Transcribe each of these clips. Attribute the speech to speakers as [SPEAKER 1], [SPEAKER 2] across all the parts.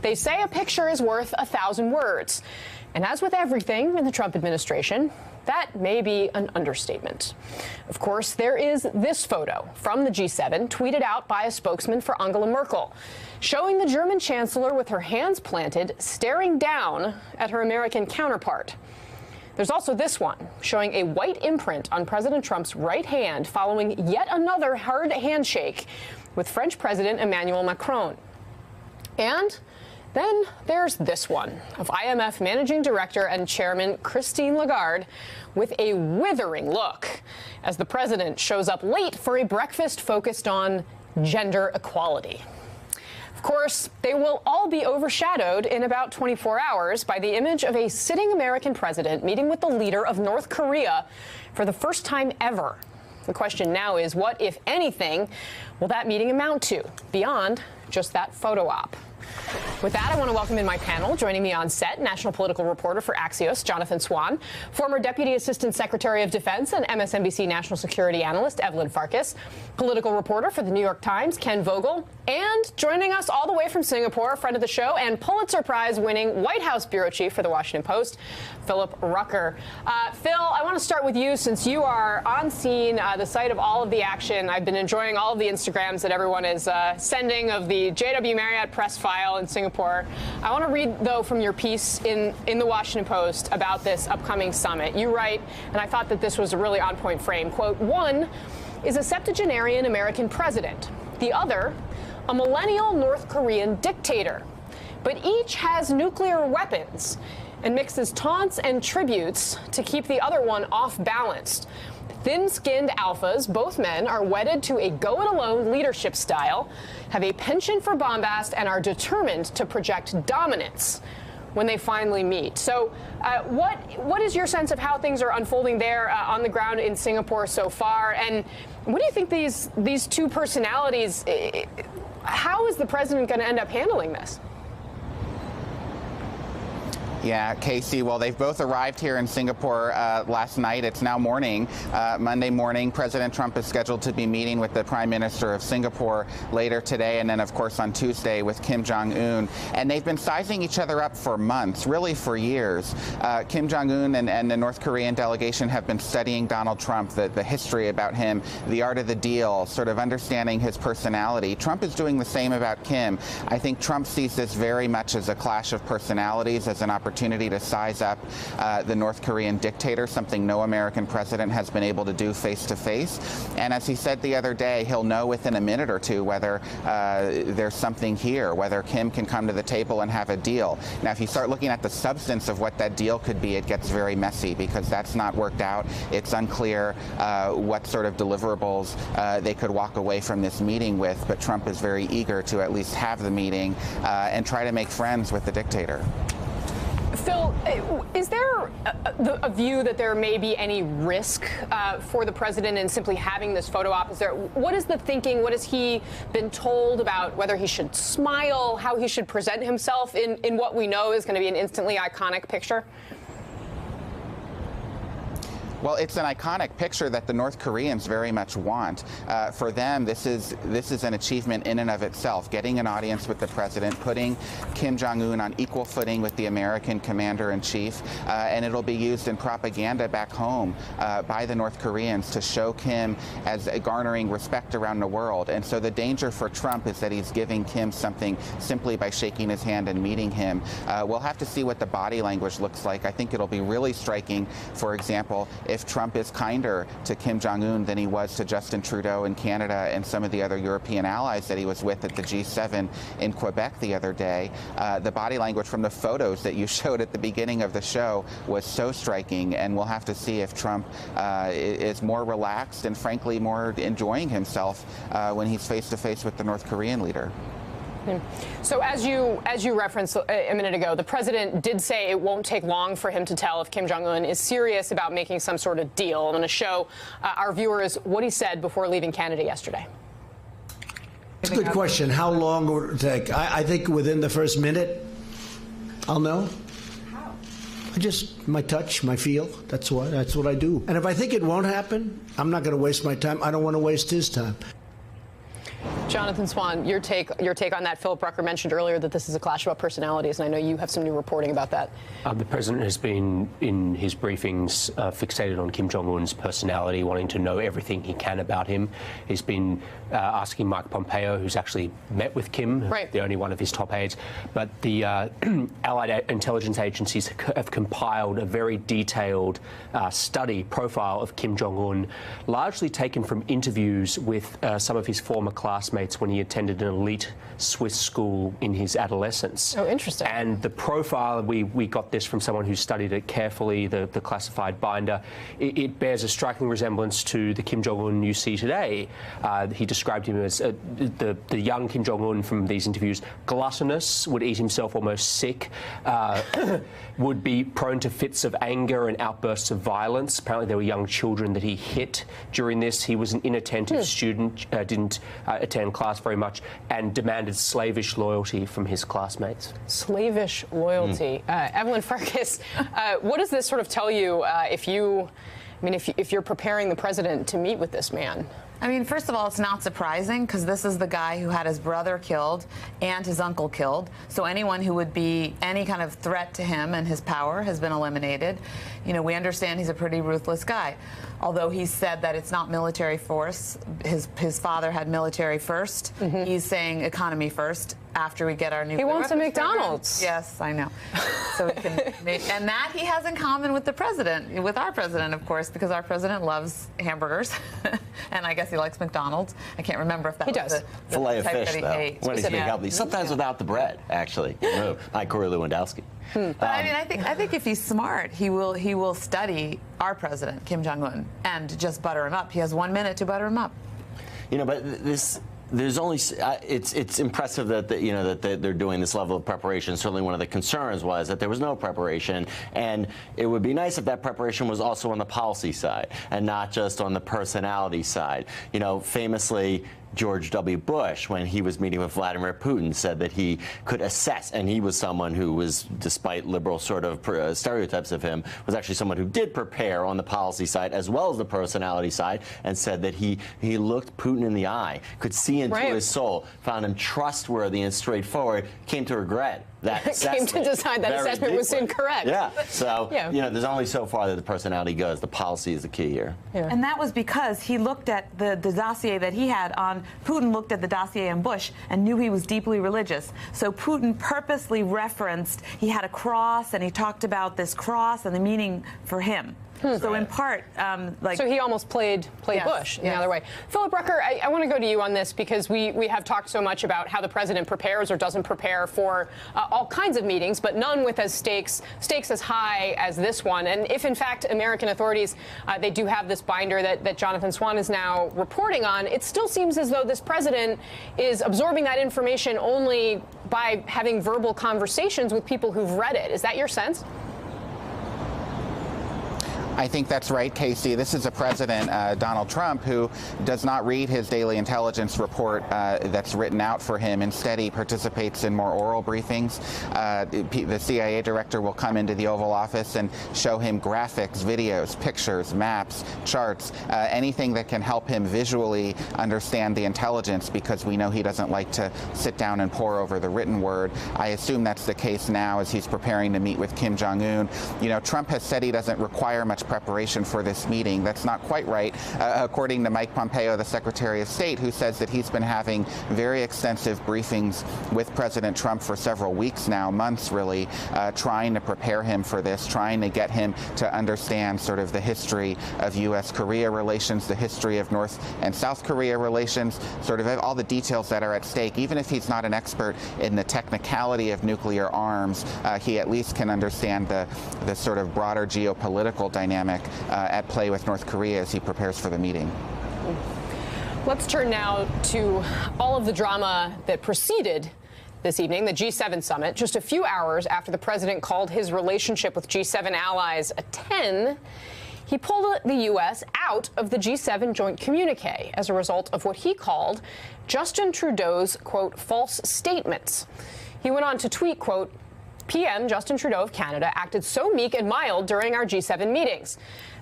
[SPEAKER 1] They say a picture is worth 1,000 words. And as with everything in the Trump administration, that may be an understatement. Of course, there is this photo from the G7 tweeted out by a spokesman for Angela Merkel, showing the German chancellor with her hands planted, staring down at her American counterpart. There's also this one, showing a white imprint on President Trump's right hand following yet another hard handshake with French President Emmanuel Macron. And then there's this one of IMF Managing Director and Chairman Christine Lagarde with a withering look as the president shows up late for a breakfast focused on gender equality. Of course, they will all be overshadowed in about 24 hours by the image of a sitting American president meeting with the leader of North Korea for the first time ever. The question now is, what, if anything, will that meeting amount to beyond just that photo op? With that, I want to welcome in my panel. Joining me on set, national political reporter for Axios, Jonathan Swan, former Deputy Assistant Secretary of Defense and MSNBC national security analyst, Evelyn Farkas, political reporter for the New York Times, Ken Vogel, and joining us all the way from Singapore, a friend of the show and Pulitzer Prize-winning White House bureau chief for the Washington Post, Philip Rucker. Phil, I want to start with you since you are on scene, the site of all of the action. I've been enjoying all of the Instagrams that everyone is sending of the JW Marriott press file in Singapore. I want to read, though, from your piece in the Washington Post about this upcoming summit. You write, and I thought that this was a really on-point frame, quote, one is a septuagenarian American president. The other, a millennial North Korean dictator. But each has nuclear weapons and mixes taunts and tributes to keep the other one off-balanced. Thin-skinned alphas, both men, are wedded to a go-it-alone leadership style, have a penchant for bombast, and are determined to project dominance when they finally meet. So what is your sense of how things are unfolding there on the ground in Singapore so far? And what do you think these two personalities, how is the president going to end up handling this?
[SPEAKER 2] Yeah, Casey, well, they've both arrived here in Singapore last night. It's now morning, Monday morning. President Trump is scheduled to be meeting with the Prime Minister of Singapore later today, and then, of course, on Tuesday with Kim Jong-un. And they've been sizing each other up for months, really for years. Kim Jong-un and the North Korean delegation have been studying Donald Trump, the history about him, the art of the deal, sort of understanding his personality. Trump is doing the same about Kim. I think Trump sees this very much as a clash of personalities, as an opportunity to size up the North Korean dictator, something no American president has been able to do face-to-face. And as he said the other day, he'll know within a minute or two whether there's something here, whether Kim can come to the table and have a deal. Now, if you start looking at the substance of what that deal could be, it gets very messy because that's not worked out. It's unclear what sort of deliverables they could walk away from this meeting with, but Trump is very eager to at least have the meeting and try to make friends with the dictator.
[SPEAKER 1] Phil, is there a view that there may be any risk for the president in simply having this photo op? What is the thinking? What has he been told about whether he should smile, how he should present himself in what we know is going to be an instantly iconic picture?
[SPEAKER 2] Well, it's an iconic picture that the North Koreans very much want. For them, this is an achievement in and of itself, getting an audience with the president, putting Kim Jong-un on equal footing with the American commander-in-chief, and it'll be used in propaganda back home by the North Koreans to show Kim as garnering respect around the world. And so the danger for Trump is that he's giving Kim something simply by shaking his hand and meeting him. We'll have to see what the body language looks like. I think it'll be really striking, for example, if Trump is kinder to Kim Jong-un than he was to Justin Trudeau in Canada and some of the other European allies that he was with at the G7 in Quebec the other day. The body language from the photos that you showed at the beginning of the show was so striking, and we'll have to see if Trump is more relaxed and, frankly, more enjoying himself when he's face-to-face with the North Korean leader.
[SPEAKER 1] So as you referenced a minute ago, the president did say it won't take long for him to tell if Kim Jong-un is serious about making some sort of deal. I'm going to show our viewers what he said before leaving Canada yesterday.
[SPEAKER 3] It's a good question. How long will it take? I think within the first minute, I'll know. How? My touch, my feel. That's what I do. And if I think it won't happen, I'm not going to waste my time. I don't want to waste his time.
[SPEAKER 1] Jonathan Swan, your take on that. Philip Rucker mentioned earlier that this is a clash about personalities, and I know you have some new reporting about that.
[SPEAKER 4] The president has been, in his briefings, fixated on Kim Jong-un's personality, wanting to know everything he can about him. He's been asking Mike Pompeo, who's actually met with Kim,
[SPEAKER 1] right,
[SPEAKER 4] the only one of his top aides. But the Allied intelligence agencies have compiled a very detailed profile of Kim Jong-un, largely taken from interviews with some of his former classmates when he attended an elite Swiss school in his adolescence.
[SPEAKER 1] Oh, interesting.
[SPEAKER 4] And the profile, we got this from someone who studied it carefully, the classified binder. It bears a striking resemblance to the Kim Jong-un you see today. He described him as the young Kim Jong-un from these interviews, gluttonous, would eat himself almost sick, would be prone to fits of anger and outbursts of violence. Apparently there were young children that he hit during this. He was an inattentive student, didn't attend class very much, and demanded slavish loyalty from his classmates.
[SPEAKER 1] Slavish loyalty. Evelyn Farkas, what does this sort of tell you if you're preparing the president to meet with this man?
[SPEAKER 5] I mean, first of all, it's not surprising because this is the guy who had his brother killed and his uncle killed. So anyone who would be any kind of threat to him and his power has been eliminated. You know, we understand he's a pretty ruthless guy. Although he said that it's not military force. His father had military first. He's saying economy first after we get our nuclear
[SPEAKER 1] weapons. He wants a McDonald's.
[SPEAKER 5] Program. Yes, I know. So we can and that he has in common with the president, with our president, of course, because our president loves hamburgers. And I guess he likes McDonald's. I can't remember if that was the
[SPEAKER 6] filet of
[SPEAKER 5] type
[SPEAKER 6] fish,
[SPEAKER 5] that he
[SPEAKER 6] though.
[SPEAKER 5] ate.
[SPEAKER 6] When he's being healthy. Sometimes without the bread, actually. Like Corey Lewandowski.
[SPEAKER 5] But I mean, I think if he's smart, he will study our president, Kim Jong-un, and just butter him up. He has 1 minute to butter him up.
[SPEAKER 6] You know, but there's only it's impressive that they're doing this level of preparation. Certainly, one of the concerns was that there was no preparation, and it would be nice if that preparation was also on the policy side and not just on the personality side. You know, famously, George W. Bush, when he was meeting with Vladimir Putin, said that he could assess, and he was someone who was, despite liberal sort of stereotypes of him, was actually someone who did prepare on the policy side as well as the personality side, and said that he looked Putin in the eye, could see into his soul, found him trustworthy and straightforward, came to regret that assessment.
[SPEAKER 1] Came to decide that assessment was incorrect.
[SPEAKER 6] Yeah. So, you know, there's only so far that the personality goes. The policy is the key here.
[SPEAKER 5] Yeah. And that was because he looked at the dossier that he had on, Putin looked at the dossier on Bush and knew he was deeply religious. So Putin purposely referenced, he had a cross and he talked about this cross and the meaning for him. So in part,
[SPEAKER 1] so he almost played Bush in the other way. Philip Rucker, I want to go to you on this because we have talked so much about how the president prepares or doesn't prepare for all kinds of meetings, but none with stakes as high as this one. And if in fact American authorities they do have this binder that Jonathan Swan is now reporting on, it still seems as though this president is absorbing that information only by having verbal conversations with people who've read it. Is that your sense?
[SPEAKER 2] I think that's right, Casey. This is a president, Donald Trump, who does not read his daily intelligence report that's written out for him. Instead, he participates in more oral briefings. The CIA director will come into the Oval Office and show him graphics, videos, pictures, maps, charts, anything that can help him visually understand the intelligence, because we know he doesn't like to sit down and pore over the written word. I assume that's the case now as he's preparing to meet with Kim Jong-un. You know, Trump has said he doesn't require much preparation for this meeting. That's not quite right, according to Mike Pompeo, the Secretary of State, who says that he's been having very extensive briefings with President Trump for several weeks now, months really, trying to prepare him for this, trying to get him to understand sort of the history of U.S.-Korea relations, the history of North and South Korea relations, sort of all the details that are at stake. Even if he's not an expert in the technicality of nuclear arms, he at least can understand the sort of broader geopolitical dynamic at play with North Korea as he prepares for the meeting.
[SPEAKER 1] Let's turn now to all of the drama that preceded this evening, the G7 summit. Just a few hours after the president called his relationship with G7 allies a 10, he pulled the U.S. out of the G7 joint communique as a result of what he called Justin Trudeau's, quote, false statements. He went on to tweet, quote, PM Justin Trudeau of Canada acted so meek and mild during our G7 meetings.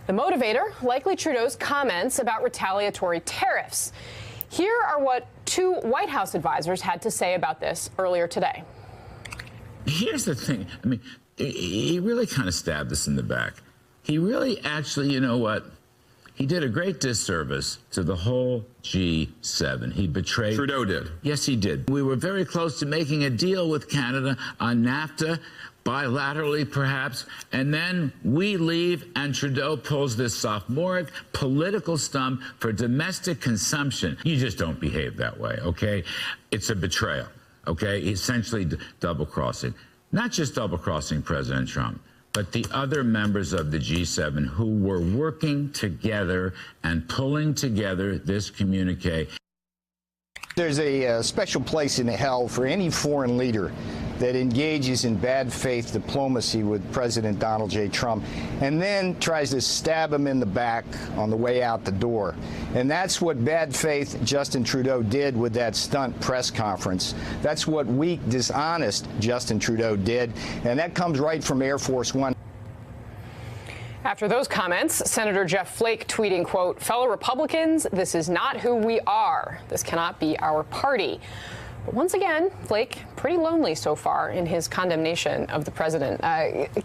[SPEAKER 1] The motivator, likely Trudeau's comments about retaliatory tariffs. Here are what two White House advisors had to say about this earlier today.
[SPEAKER 7] Here's the thing. I mean, he really kind of stabbed us in the back. He really actually, you know what? He did a great disservice to the whole G7. He betrayed...
[SPEAKER 8] Trudeau did.
[SPEAKER 7] Yes, he did. We were very close to making a deal with Canada on NAFTA, bilaterally perhaps, and then we leave and Trudeau pulls this sophomoric political stunt for domestic consumption. You just don't behave that way, okay? It's a betrayal, okay? Essentially double-crossing. Not just double-crossing President Trump, but the other members of the G7 who were working together and pulling together this communique.
[SPEAKER 9] There's a special place in hell for any foreign leader that engages in bad faith diplomacy with President Donald J. Trump and then tries to stab him in the back on the way out the door. And that's what bad faith Justin Trudeau did with that stunt press conference. That's what weak, dishonest Justin Trudeau did. And that comes right from Air Force One.
[SPEAKER 1] After those comments, Senator Jeff Flake tweeting, quote, "Fellow Republicans, this is not who we are. This cannot be our party." But once again, Flake pretty lonely so far in his condemnation of the president.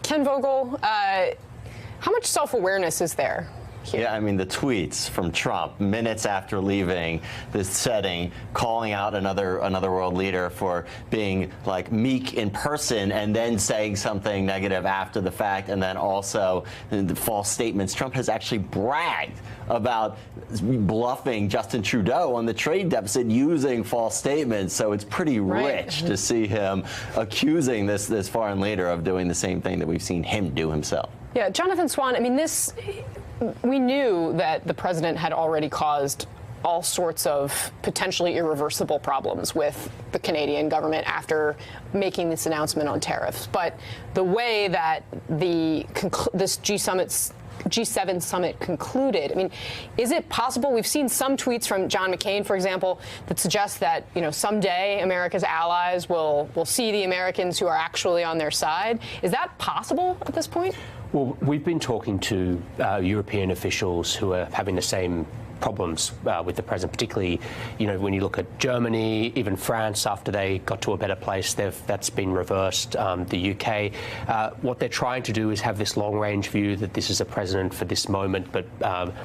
[SPEAKER 1] Ken Vogel, how much self-awareness is there here?
[SPEAKER 6] Yeah, I mean, the tweets from Trump minutes after leaving this setting, calling out another world leader for being like meek in person and then saying something negative after the fact, and then also the false statements. Trump has actually bragged about bluffing Justin Trudeau on the trade deficit using false statements. So it's pretty rich to see him accusing this foreign leader of doing the same thing that we've seen him do himself.
[SPEAKER 1] Yeah, Jonathan Swan, I mean, we knew that the president had already caused all sorts of potentially irreversible problems with the Canadian government after making this announcement on tariffs. But the way that this G7 summit concluded, I mean, is it possible? We've seen some tweets from John McCain, for example, that suggest that, you know, someday America's allies will see the Americans who are actually on their side. Is that possible at this point?
[SPEAKER 4] Well, we've been talking to European officials who are having the same problems with the president, particularly, you know, when you look at Germany, even France, after they got to a better place, that's been reversed. The UK, what they're trying to do is have this long-range view that this is a president for this moment, but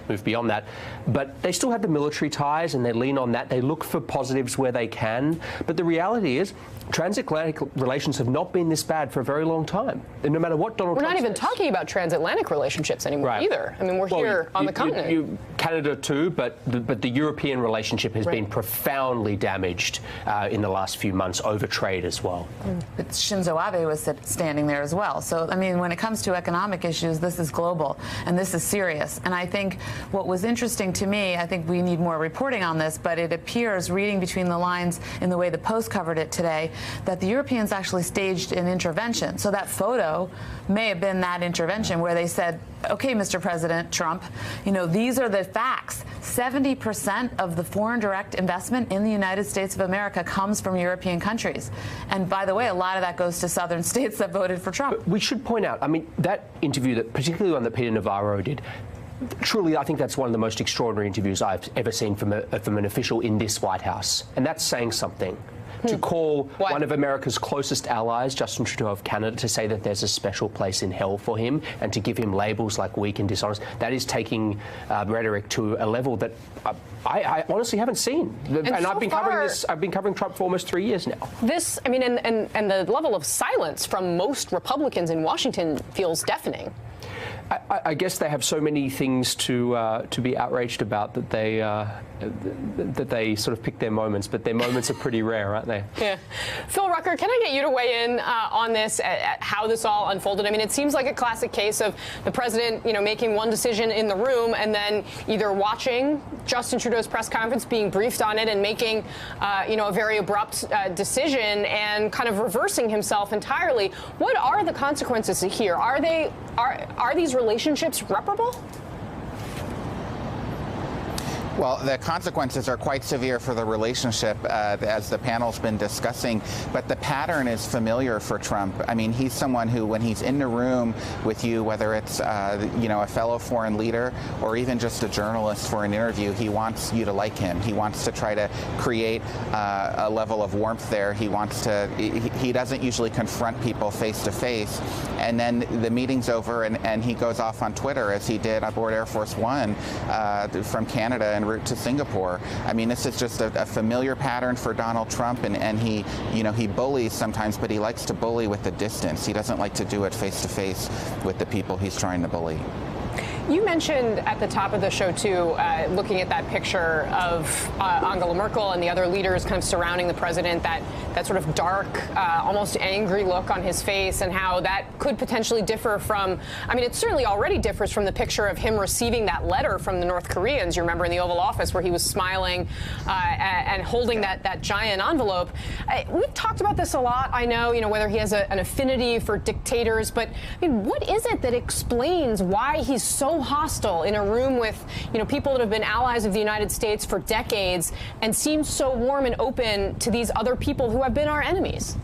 [SPEAKER 4] move beyond that. But they still have the military ties, and they lean on that. They look for positives where they can. But the reality is, transatlantic relations have not been this bad for a very long time. And no matter what Donald Trump says.
[SPEAKER 1] We're not even talking about transatlantic relationships anymore either. I mean, we're here on the continent.
[SPEAKER 4] Canada too, but the European relationship has been profoundly damaged in the last few months over trade as well.
[SPEAKER 5] But Shinzo Abe was standing there as well. So, I mean, when it comes to economic issues, this is global and this is serious. And I think what was interesting to me, I think we need more reporting on this, but it appears, reading between the lines in the way the Post covered it today, that the Europeans actually staged an intervention. So that photo may have been that intervention where they said, okay, Mr. President Trump, you know, these are the facts. 70% of the foreign direct investment in the United States of America comes from European countries. And by the way, a lot of that goes to southern states that voted for Trump.
[SPEAKER 4] But we should point out, I mean, that interview, that particularly one that Peter Navarro did, truly, I think that's one of the most extraordinary interviews I've ever seen from an official in this White House. And that's saying something. To call one of America's closest allies, Justin Trudeau of Canada, to say that there's a special place in hell for him and to give him labels like weak and dishonest, that is taking rhetoric to a level that I honestly haven't seen. And so I've been covering Trump for almost 3 years now.
[SPEAKER 1] This, I mean, and the level of silence from most Republicans in Washington feels deafening.
[SPEAKER 4] I guess they have so many things to be outraged about that they sort of pick their moments, but their moments are pretty rare, aren't they?
[SPEAKER 1] Yeah. Phil Rucker, can I get you to weigh in on this, at how this all unfolded? I mean, it seems like a classic case of the president, you know, making one decision in the room and then either watching Justin Trudeau's press conference, being briefed on it, and making, you know, a very abrupt decision and kind of reversing himself entirely. What are the consequences here? Are these relationships reparable?
[SPEAKER 2] Well, the consequences are quite severe for the relationship, as the panel's been discussing, but the pattern is familiar for Trump. I mean, he's someone who, when he's in the room with you, whether it's, a fellow foreign leader or even just a journalist for an interview, he wants you to like him. He wants to try to create a level of warmth there. He wants to, he doesn't usually confront people face to face, and then the meeting's over and he goes off on Twitter, as he did aboard Air Force One from Canada en route to Singapore. I mean, this is just a familiar pattern for Donald Trump, and he, he bullies sometimes, but he likes to bully with the distance. He doesn't like to do it face to face with the people he's trying to bully.
[SPEAKER 1] You mentioned at the top of the show, too, looking at that picture of Angela Merkel and the other leaders kind of surrounding the president, that sort of dark, almost angry look on his face, and how that could potentially differ from, I mean, it certainly already differs from the picture of him receiving that letter from the North Koreans, you remember, in the Oval Office, where he was smiling and holding that giant envelope. We've talked about this a lot, I know, whether he has an affinity for dictators, but I mean, what is it that explains why he's so hostile in a room with, people that have been allies of the United States for decades, and seems so warm and open to these other people who have been our enemies?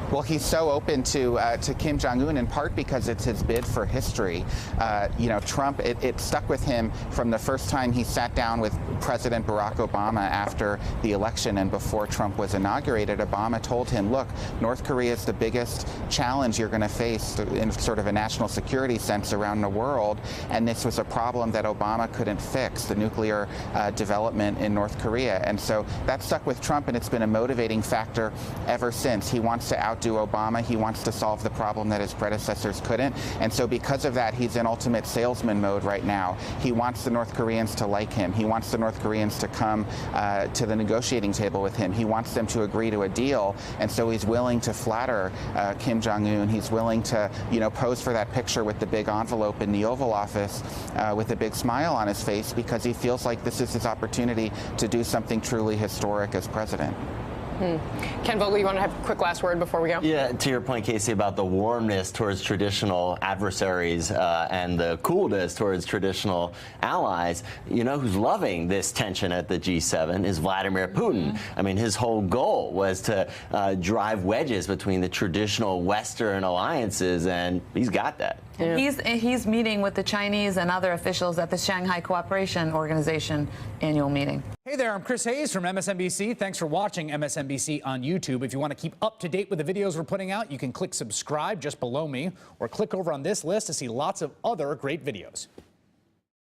[SPEAKER 2] Well, he's so open to Kim Jong-un in part because it's his bid for history. Trump, it stuck with him from the first time he sat down with President Barack Obama after the election and before Trump was inaugurated. Obama told him, look, North Korea is the biggest challenge you're going to face in sort of a national security sense around the world, and this was a problem that Obama couldn't fix, the nuclear development in North Korea. And so that stuck with Trump, and it's been a motivating factor ever since. He wants to outdo Obama. He wants to solve the problem that his predecessors couldn't. And so because of that, he's in ultimate salesman mode right now. He wants the North Koreans to like him. He wants the North Koreans to come to the negotiating table with him. He wants them to agree to a deal. And so he's willing to flatter Kim Jong-un. He's willing to, pose for that picture with the big envelope in the Oval Office with a big smile on his face, because he feels like this is his opportunity to do something truly historic as president.
[SPEAKER 1] Ken Vogel, you want to have a quick last word before we go?
[SPEAKER 6] Yeah, to your point, Casey, about the warmness towards traditional adversaries and the coolness towards traditional allies, who's loving this tension at the G7 is Vladimir Putin. I mean, his whole goal was to drive wedges between the traditional Western alliances, and he's got that.
[SPEAKER 5] Yeah. He's meeting with the Chinese and other officials at the Shanghai Cooperation Organization annual meeting.
[SPEAKER 8] Hey there, I'm Chris Hayes from MSNBC. Thanks for watching MSNBC on YouTube. If you want to keep up to date with the videos we're putting out, you can click subscribe just below me, or click over on this list to see lots of other great videos.